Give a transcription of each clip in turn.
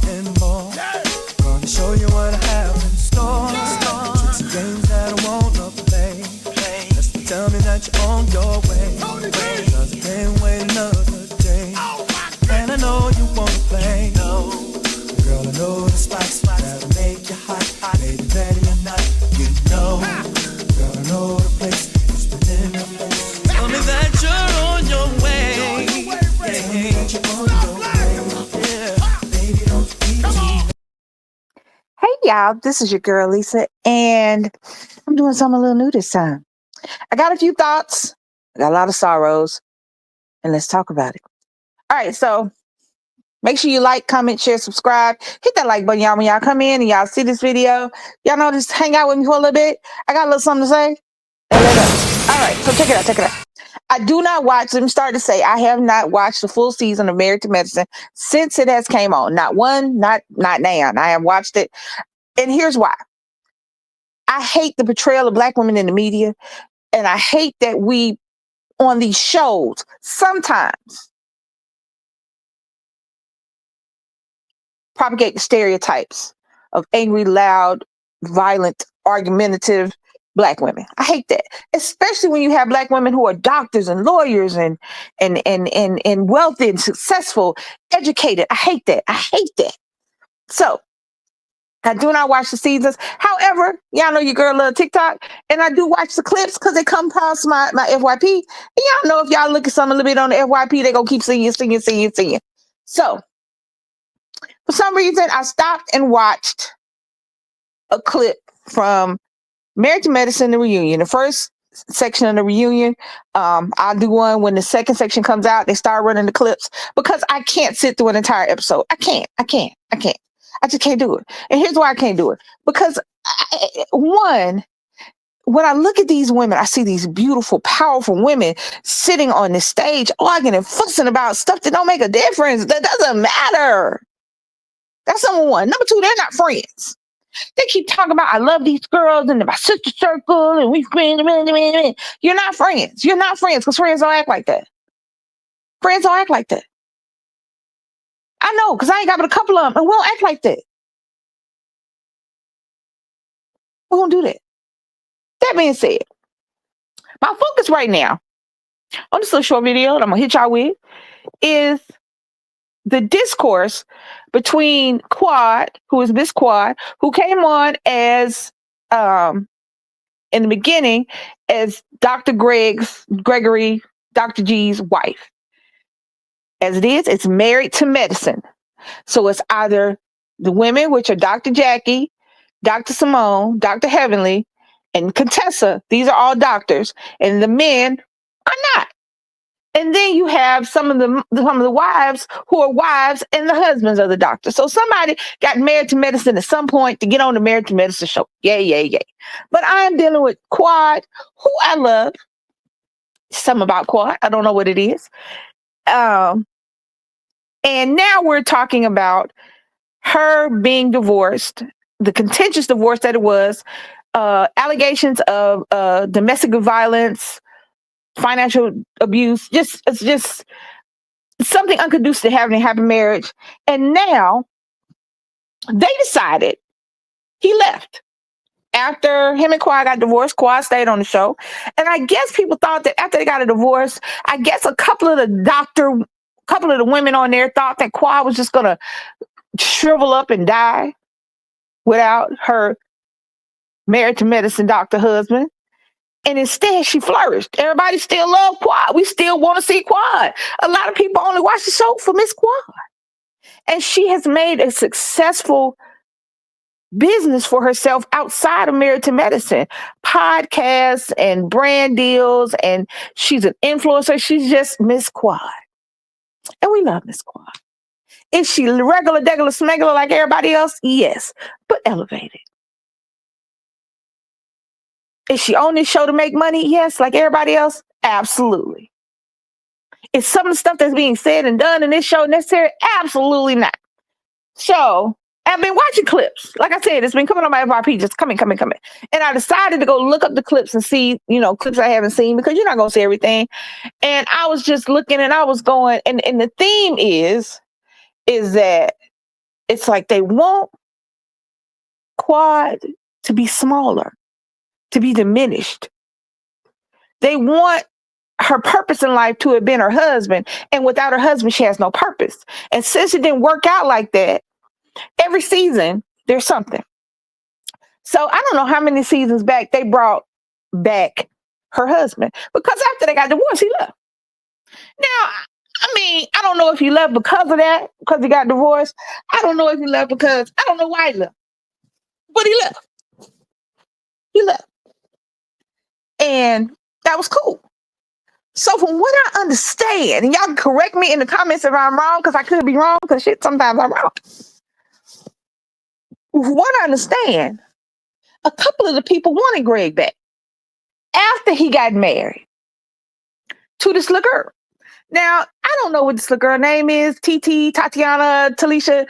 and more. Gonna show you what I have in store. Tricks and games that I wanna play. Just tell me that you're on your way. Cause I can't wait another day. And I know you wanna play. Girl, I know the spots that'll make you hot. Baby, ready or not, you know. Girl, I know the place. It's been in the place. Tell me that you're on your way. Yeah, you're on your way. Yeah, baby, don't be cheap. Hey y'all, this is your girl Lisa, and I'm doing something a little new this time. I got a few thoughts, I got a lot of sorrows, and let's talk about it. All right, so make sure you like, comment, share, subscribe. Hit that like button, y'all, when y'all come in and y'all see this video. Y'all know, just hang out with me for a little bit. I got a little something to say. And let go. All right, so check it out. I do not watch, let me start to say, I have not watched the full season of Married to Medicine since it has came on. Not one, not now. I have watched it. And here's why. I hate the portrayal of Black women in the media. And I hate that we, on these shows, sometimes propagate the stereotypes of angry, loud, violent, argumentative Black women. I hate that, especially when you have Black women who are doctors and lawyers and wealthy and successful, educated. I hate that. So I do not watch the seasons. However, y'all know your girl love TikTok, and I do watch the clips because they come past my FYP. And y'all know if y'all look at some a little bit on the FYP, they gonna keep singing. So for some reason, I stopped and watched a clip from Married to Medicine, the reunion. The first section of the reunion, I'll do one when the second section comes out. They start running the clips because I can't sit through an entire episode. I can't. I just can't do it. And here's why I can't do it. Because one, when I look at these women, I see these beautiful, powerful women sitting on this stage, arguing and fussing about stuff that don't make a difference. That doesn't matter. That's number one. Number two, they're not friends. They keep talking about, I love these girls and my sister circle and we friends. You're not friends. You're not friends because friends don't act like that. Friends don't act like that. I know, because I ain't got but a couple of them and we don't act like that. We won't do that. That being said, my focus right now on this little short video that I'm going to hit y'all with is the discourse between Quad, who is Miss Quad, who came on as, in the beginning, as Dr. Gregory, Dr. G's wife. As it is, it's Married to Medicine. So it's either the women, which are Dr. Jackie, Dr. Simone, Dr. Heavenly, and Contessa. These are all doctors, and the men are not. And then you have some of the wives who are wives and the husbands of the doctor. So somebody got married to medicine at some point to get on the Married to Medicine show. Yay. But I am dealing with Quad, who I love. Something about Quad. I don't know what it is. And now we're talking about her being divorced, the contentious divorce that it was, allegations of domestic violence, financial abuse, it's just something unconducive to having a happy marriage. And now they decided he left. After him and Quad got divorced, Quad stayed on the show. And I guess people thought that after they got a divorce, I guess a couple of the women on there thought that Quad was just gonna shrivel up and die without her Married to Medicine doctor husband. And instead, she flourished. Everybody still love Quad. We still want to see Quad. A lot of people only watch the show for Miss Quad. And she has made a successful business for herself outside of Married to Medicine. Podcasts and brand deals. And she's an influencer. She's just Miss Quad. And we love Miss Quad. Is she regular, degular, smegular like everybody else? Yes, but elevated. Is she on this show to make money? Yes, like everybody else? Absolutely. Is some of the stuff that's being said and done in this show necessary? Absolutely not. So I've been watching clips. Like I said, it's been coming on my FYP, just coming. And I decided to go look up the clips and see, clips I haven't seen because you're not going to see everything. And I was just looking and I was going, and the theme is that It's like they want Quad to be smaller, to be diminished. They want her purpose in life to have been her husband, and without her husband, she has no purpose. And since it didn't work out like that, every season there's something. So I don't know how many seasons back they brought back her husband, because after they got divorced, he left. Now, I mean, I don't know if he left because of that, because he got divorced. I don't know if he left because I don't know why he left, but he left. He left, and that was cool. So from what I understand, and y'all can correct me in the comments if I'm wrong, because I could be wrong, because shit, sometimes I'm wrong. From what I understand, a couple of the people wanted Greg back after he got married to this little girl. Now, I don't know what this little girl name is. TT, Tatiana, Talisha,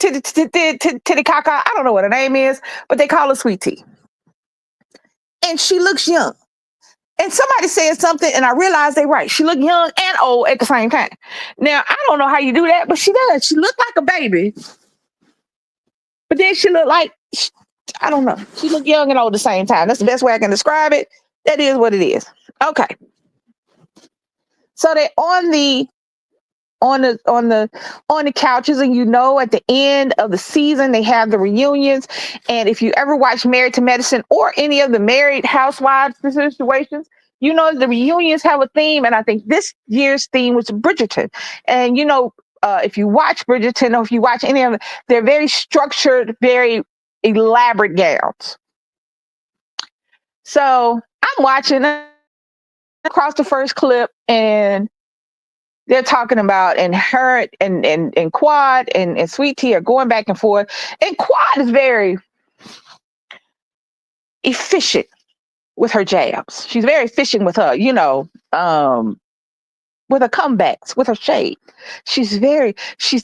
Titicaka. I don't know what her name is, but they call her Sweet Tea. And she looks young. And somebody said something, and I realized they're right. She looked young and old at the same time. Now, I don't know how you do that, but she does. She looked like a baby, but then she looked like, I don't know. She looked young and old at the same time. That's the best way I can describe it. That is what it is. Okay. So they're on the couches, and at the end of the season they have the reunions. And if you ever watch Married to Medicine or any of the Married Housewives situations, the reunions have a theme, and I think this year's theme was Bridgerton. And if you watch Bridgerton, or if you watch any of it, they're very structured, very elaborate gowns. So I'm watching across the first clip, and they're talking about, and her and Quad and Sweet Tea are going back and forth. And Quad is very efficient with her jabs. She's very efficient with her, with her comebacks, with her shade. She's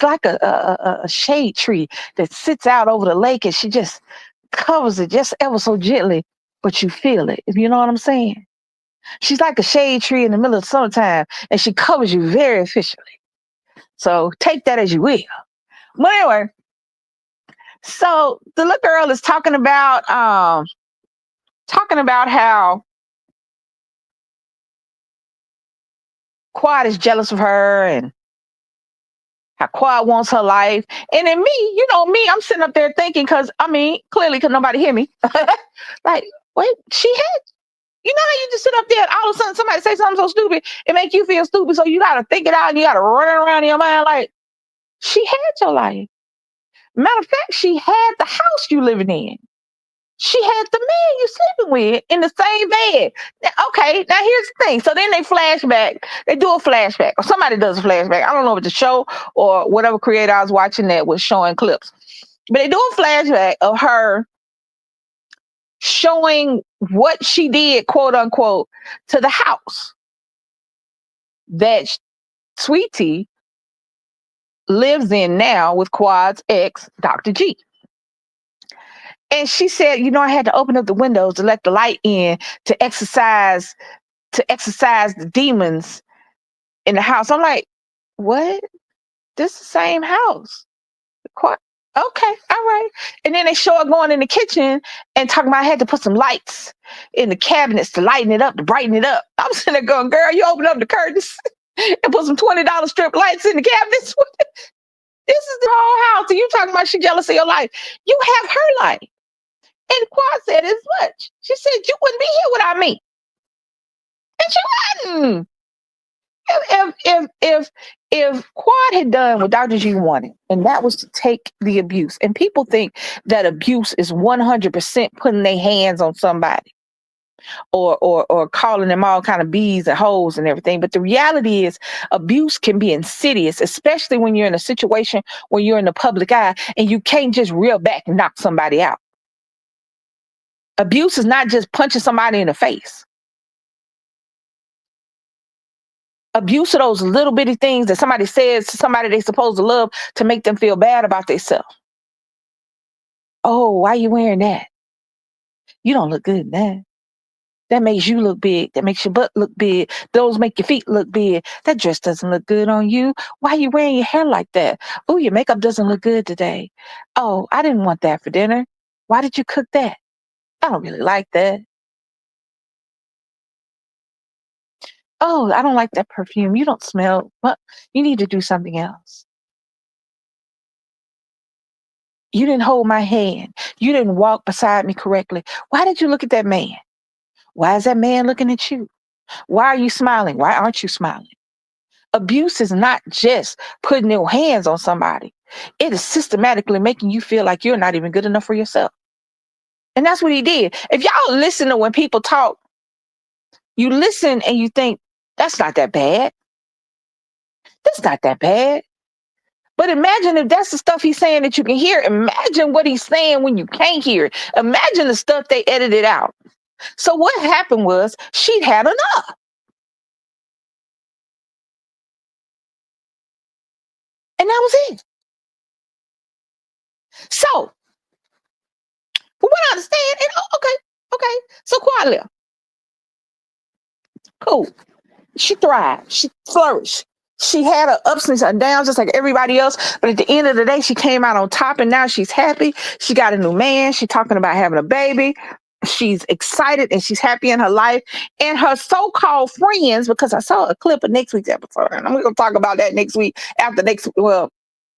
like a shade tree that sits out over the lake, and she just covers it just ever so gently, but you feel it. If you know what I'm saying. She's like a shade tree in the middle of summertime, and she covers you very efficiently. So take that as you will. But anyway, so the little girl is talking about how Quad is jealous of her, and how Quad wants her life. And then me, I'm sitting up there thinking, clearly, because nobody hear me. Like, wait, she had, how you just sit up there and all of a sudden somebody say something so stupid, it make you feel stupid. So you got to think it out, and you got to run it around in your mind like, she had your life. Matter of fact, she had the house you living in. She had the man you sleeping with in the same bed. Okay, now here's the thing. So then they do a flashback, or somebody does a flashback. I don't know if it's a show or whatever creator I was watching that was showing clips. But they do a flashback of her showing what she did, quote unquote, to the house that Sweet Tea lives in now with Quad's ex, Dr. G. And she said, I had to open up the windows to let the light in to exercise the demons in the house. I'm like, what? This is the same house. Okay, all right. And then they show her going in the kitchen and talking about I had to put some lights in the cabinets to lighten it up, to brighten it up. I'm sitting there going, girl, you open up the curtains and put some $20 strip lights in the cabinets. This is the whole house. And you talking about she jealous of your life. You have her life. And Quad said as much. She said, you wouldn't be here without me. And she wouldn't. If Quad had done what Dr. G wanted, and that was to take the abuse, and people think that abuse is 100% putting their hands on somebody or calling them all kind of bees and hoes and everything. But the reality is abuse can be insidious, especially when you're in a situation where you're in the public eye and you can't just reel back and knock somebody out. Abuse is not just punching somebody in the face. Abuse of those little bitty things that somebody says to somebody they supposed to love to make them feel bad about themselves. Oh, why are you wearing that? You don't look good in that. That makes you look big. That makes your butt look big. Those make your feet look big. That dress doesn't look good on you. Why are you wearing your hair like that? Oh, your makeup doesn't look good today. Oh, I didn't want that for dinner. Why did you cook that? I don't really like that. Oh, I don't like that perfume. You don't smell. Well, you need to do something else. You didn't hold my hand. You didn't walk beside me correctly. Why did you look at that man? Why is that man looking at you? Why are you smiling? Why aren't you smiling? Abuse is not just putting your hands on somebody. It is systematically making you feel like you're not even good enough for yourself. And that's what he did. If y'all listen to when people talk, you listen and you think, that's not that bad. That's not that bad. But imagine if that's the stuff he's saying that you can hear. Imagine what he's saying when you can't hear it. Imagine the stuff they edited out. So what happened was she'd had enough. And that was it. So, from what I understand, and okay. So Quad left. Cool. She thrived. She flourished. She had her ups and her downs just like everybody else. But at the end of the day, she came out on top and now she's happy. She got a new man. She's talking about having a baby. She's excited and she's happy in her life. And her so-called friends, because I saw a clip of next week's episode, and I'm going to talk about that next week after next, well,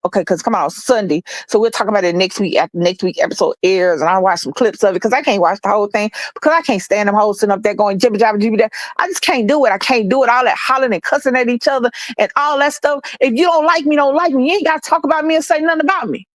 okay, because come on Sunday. So we'll talk about it next week after next week episode airs. And I'll watch some clips of it because I can't watch the whole thing because I can't stand them hoes sitting up there going jibber jabber jibber jabber. I just can't do it. I can't do it. All that hollering and cussing at each other and all that stuff. If you don't like me, don't like me. You ain't got to talk about me and say nothing about me.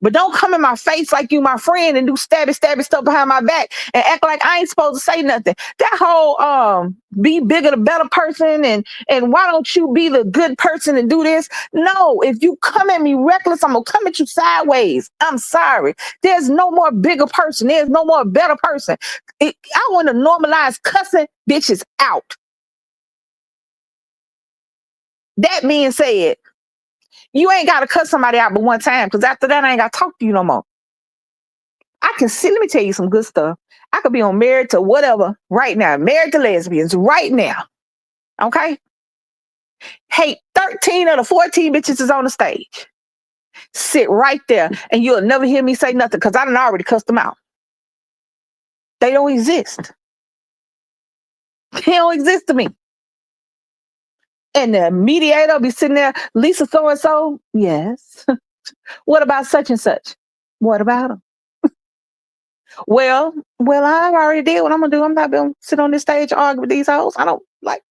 But don't come in my face like you my friend and do stabby stuff behind my back and act like I ain't supposed to say nothing. That whole be bigger the better person and why don't you be the good person and do this? No, if you come at me reckless, I'm gonna come at you sideways. I'm sorry. There's no more bigger person. There's no more better person. I want to normalize cussing bitches out. That being said, you ain't gotta cuss somebody out but one time because after that I ain't gotta talk to you no more. I can see, let me tell you some good stuff. I could be on Married to Whatever right now, Married to Lesbians right now. Okay? Hey, 13 of the 14 bitches is on the stage. Sit right there and you'll never hear me say nothing because I done already cussed them out. They don't exist. They don't exist to me. And the mediator will be sitting there, Lisa so and so. Yes. What about such and such? What about them? Well, I already did what I'm gonna do. I'm not gonna sit on this stage and argue with these hoes. I don't like.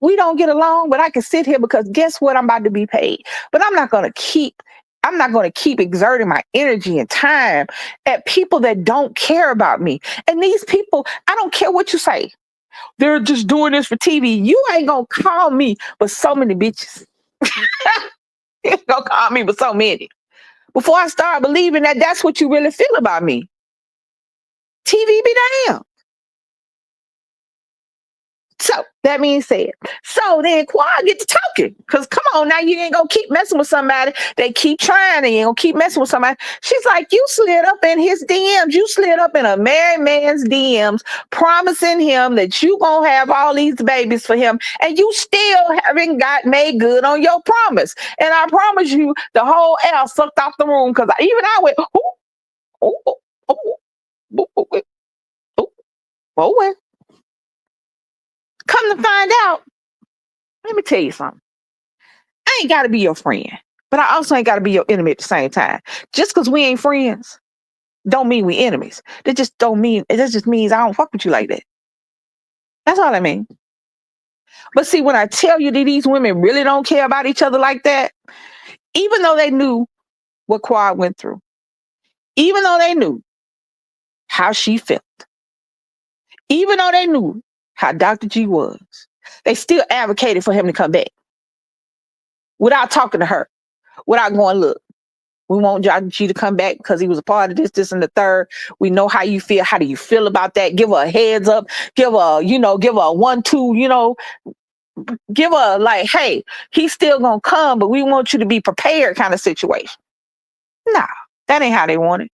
We don't get along, but I can sit here because guess what? I'm about to be paid. But I'm not gonna keep. I'm not going to keep exerting my energy and time at people that don't care about me. And these people, I don't care what you say. They're just doing this for TV. You ain't gonna call me but so many bitches. You ain't gonna call me but so many. Before I start believing that that's what you really feel about me. TV be damn. So that being said, so then Quad get to talking. Cause come on now, you ain't gonna keep messing with somebody. They keep trying and you ain't gonna keep messing with somebody. She's like, you slid up in his DMs. You slid up in a married man's DMs, promising him that you gonna have all these babies for him, and you still haven't got made good on your promise. And I promise you, the whole air sucked off the room because even I went, oh, oh, oh, oh, oh, oh, oh. Come to find out, let me tell you something. I ain't got to be your friend, but I also ain't got to be your enemy at the same time. Just because we ain't friends, don't mean we enemies. That just don't mean. That just means I don't fuck with you like that. That's all I mean. But see, when I tell you that these women really don't care about each other like that, even though they knew what Quad went through, even though they knew how she felt, even though they knew how Dr. G was, they still advocated for him to come back without talking to her, without going, look, we want Dr. G to come back because he was a part of this, and the third. We know how you feel. How do you feel about that? Give her a heads up. Give her, give her a 1-2, give her like, hey, he's still going to come, but we want you to be prepared kind of situation. Nah, that ain't how they want it.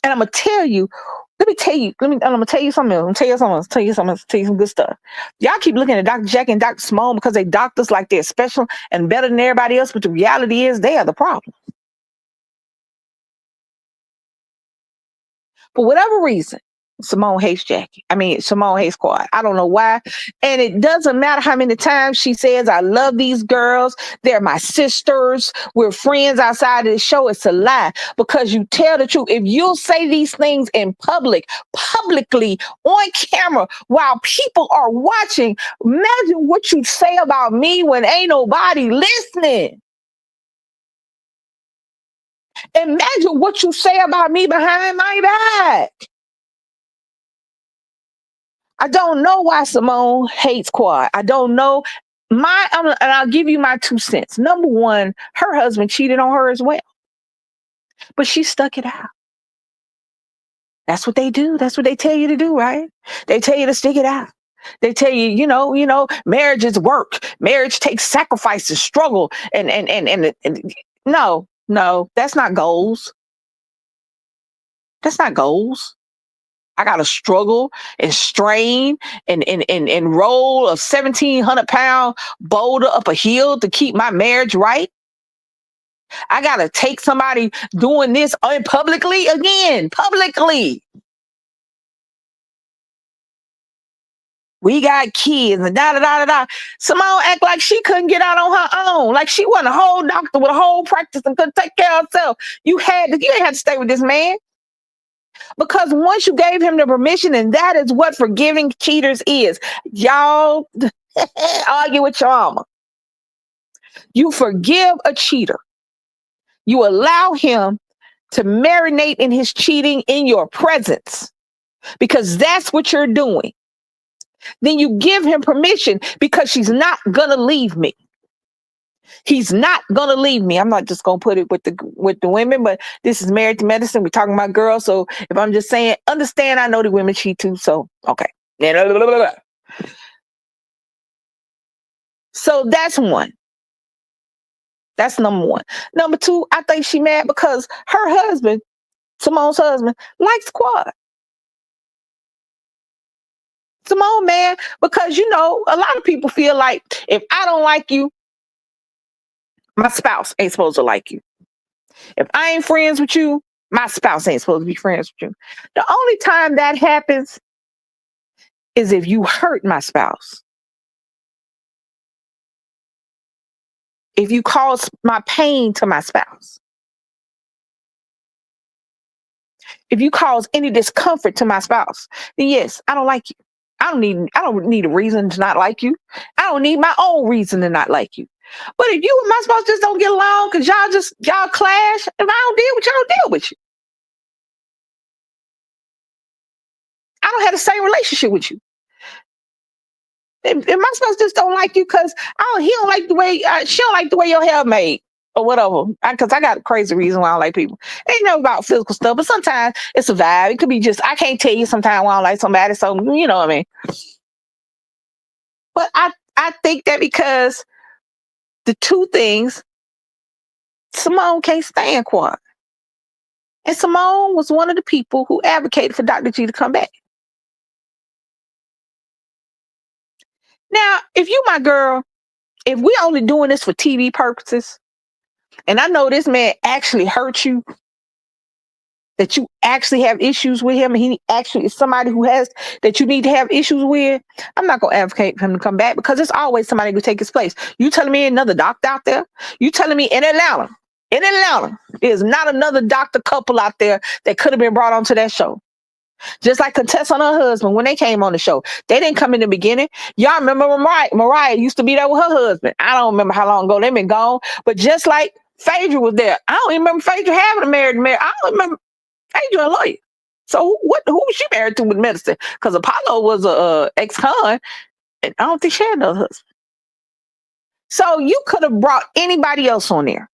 And I'm going to tell you, Let me tell you. I'm gonna tell you something else. I'm gonna tell you something else. Tell you something else. Tell you some good stuff. Y'all keep looking at Dr. Jack and Dr. Simone because they doctors like they're special and better than everybody else. But the reality is they are the problem. For whatever reason, Simone hates Jackie. I mean, Simone hates Quad. I don't know why. And it doesn't matter how many times she says, I love these girls. They're my sisters. We're friends outside of the show. It's a lie because you tell the truth. If you'll say these things in publicly, on camera, while people are watching, imagine what you'd say about me when ain't nobody listening. Imagine what you say about me behind my back. I don't know why Simone hates Quad. I don't know. And I'll give you my 2 cents. Number one, her husband cheated on her as well, but she stuck it out. That's what they do. That's what they tell you to do, right? They tell you to stick it out. They tell you, marriage is work. Marriage takes sacrifice and struggle. And no, that's not goals. That's not goals. I gotta struggle and strain and roll a 1,700-pound boulder up a hill to keep my marriage right. I gotta take somebody doing this publicly. We got kids and da da da da da. Simone act like she couldn't get out on her own, like she wasn't a whole doctor with a whole practice and couldn't take care of herself. You ain't had to stay with this man. Because once you gave him the permission, and that is what forgiving cheaters is. Y'all argue with your mama. You forgive a cheater. You allow him to marinate in his cheating in your presence because that's what you're doing. Then you give him permission because she's not going to leave me. He's not gonna leave me. I'm not just gonna put it with the women, but this is Married to Medicine. We're talking about girls. So if I'm just saying, understand, I know the women cheat too. So okay. So that's one. That's number one. Number two, I think she mad because her husband, Simone's husband, likes Quad. Simone, man, because a lot of people feel like if I don't like you, my spouse ain't supposed to like you. If I ain't friends with you, my spouse ain't supposed to be friends with you. The only time that happens is if you hurt my spouse. If you cause my pain to my spouse. If you cause any discomfort to my spouse, then yes, I don't like you. I don't need a reason to not like you. I don't need my own reason to not like you. But if you and my spouse just don't get along because y'all clash, if I don't deal with you, I don't deal with you. I don't have the same relationship with you. If my spouse just don't like you because he don't like the way she don't like the way your hair made or whatever. Because I got a crazy reason why I don't like people. It ain't never about physical stuff, but sometimes it's a vibe. It could be just I can't tell you sometimes why I don't like somebody. So you know what I mean. But I think that because the two things, Simone can't stand Quad, and Simone was one of the people who advocated for Dr. G to come back. Now, if you my girl, if we only doing this for TV purposes, and I know this man actually hurt you, that you actually have issues with him, and he actually is somebody who has that you need to have issues with, I'm not gonna advocate for him to come back because there's always somebody who take his place. You telling me another doctor out there? You telling me in Atlanta, there's not another doctor couple out there that could have been brought onto that show? Just like Contessa and her husband, when they came on the show, they didn't come in the beginning. Y'all remember Mariah used to be there with her husband. I don't remember how long ago they've been gone, but just like Phaedra was there. I don't even remember Phaedra having a married. I don't remember Phaedra a lawyer. So who was she married to with medicine? Because Apollo was a ex-con, and I don't think she had no husband. So you could have brought anybody else on there.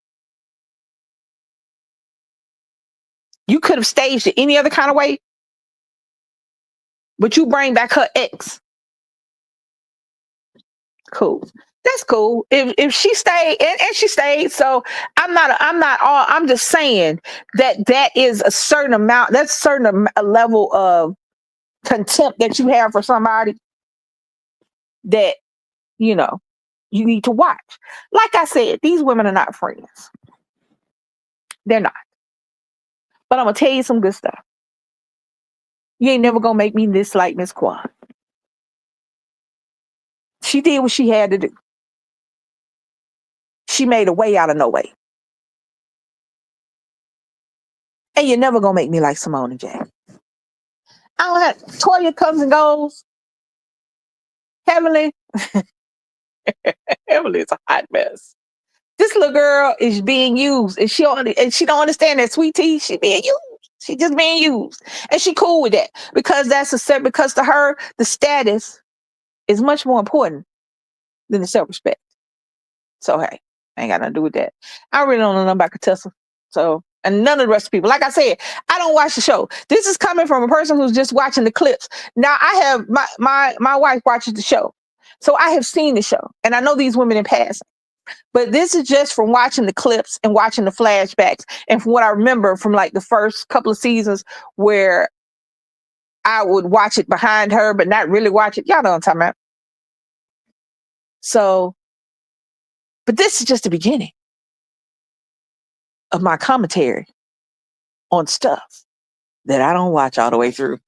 You could have staged it any other kind of way, but you bring back her ex. Cool. That's cool. If she stayed and she stayed, so I'm just saying that is a certain amount, that's a certain a level of contempt that you have for somebody that you know you need to watch. Like I said, these women are not friends. They're not. But I'm gonna tell you some good stuff. You ain't never gonna make me dislike Miss Quan. She did what she had to do. She made a way out of no way. And you're never gonna make me like Simone and Jack. I don't have Toya comes and goes. Heavenly, Heavenly is a hot mess. This little girl is being used, and she don't understand that sweet tea. She being used. She just being used, and she cool with that because because to her the status is much more important than the self respect. So hey, I ain't got nothing to do with that. I really don't know nothing about Contessa. So and none of the rest of the people. Like I said, I don't watch the show. This is coming from a person who's just watching the clips. Now I have my wife watches the show. So I have seen the show and I know these women in passing. But this is just from watching the clips and watching the flashbacks and from what I remember from like the first couple of seasons where I would watch it behind her, but not really watch it. Y'all know what I'm talking about. So, but this is just the beginning of my commentary on stuff that I don't watch all the way through.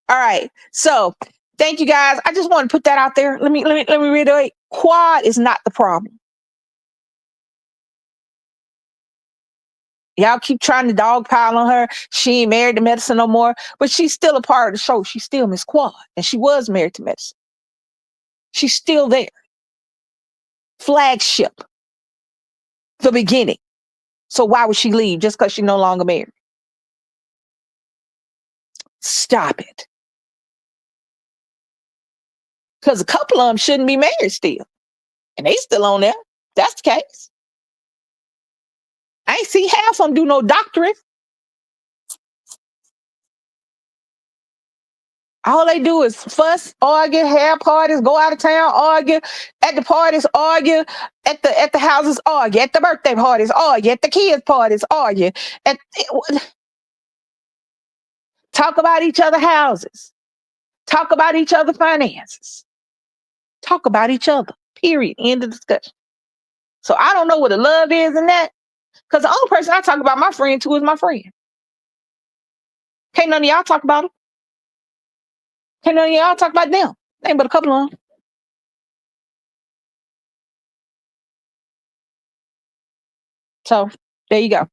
All right. So thank you guys. I just want to put that out there. Let me reiterate. Quad is not the problem. Y'all keep trying to dogpile on her. She ain't married to medicine no more, but she's still a part of the show. She's still Miss Quad, and she was married to medicine. She's still there. Flagship. The beginning. So why would she leave just because she's no longer married? Stop it. Because a couple of them shouldn't be married still. And they still on there. That's the case. I ain't see half of them do no doctorate. All they do is fuss, argue, have parties, go out of town, argue, at the parties, argue, at the houses, argue, at the birthday parties, argue, at the kids' parties, argue, talk about each other's houses, talk about each other's finances, talk about each other. Period. End of discussion. So I don't know what the love is in that, because the only person I talk about my friend to is my friend. Can't none of y'all talk about them. Can't none of y'all talk about them. Ain't but a couple of them. So there you go.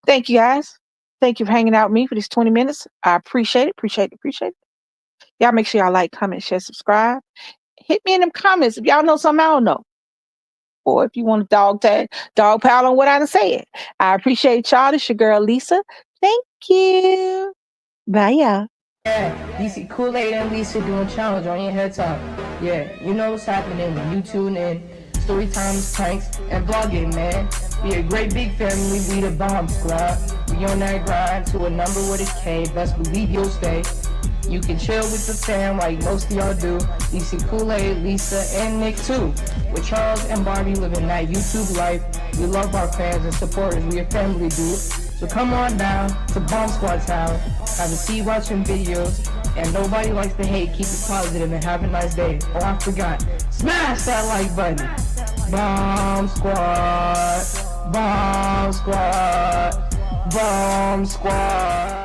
Thank you guys. Thank you for hanging out with me for these 20 minutes. I appreciate it. Appreciate it. Y'all make sure y'all like, comment, share, subscribe. Hit me in them comments if y'all know something I don't know. Or if you want to dog pile on what I done said. I appreciate y'all. It's your girl Lisa. Thank you. Bye y'all. Yeah, DC KOOLAID and Lisa doing challenge on your head top. Yeah, you know what's happening when you tune in. Story times, pranks, and vlogging, man. We a great big family, we the bomb squad. We on that grind to a number with a K, best believe you'll stay. You can chill with the fam like most of y'all do. DC KOOLAID, Lisa, and Nick too. With Charles and Barbie living that YouTube life. We love our fans and supporters, we a family dude. So come on down to Bomb Squad Town. Have a seat watching videos. And nobody likes to hate. Keep it positive and have a nice day. Oh, I forgot. Smash that like button. Bomb Squad. Bomb Squad. Bomb Squad.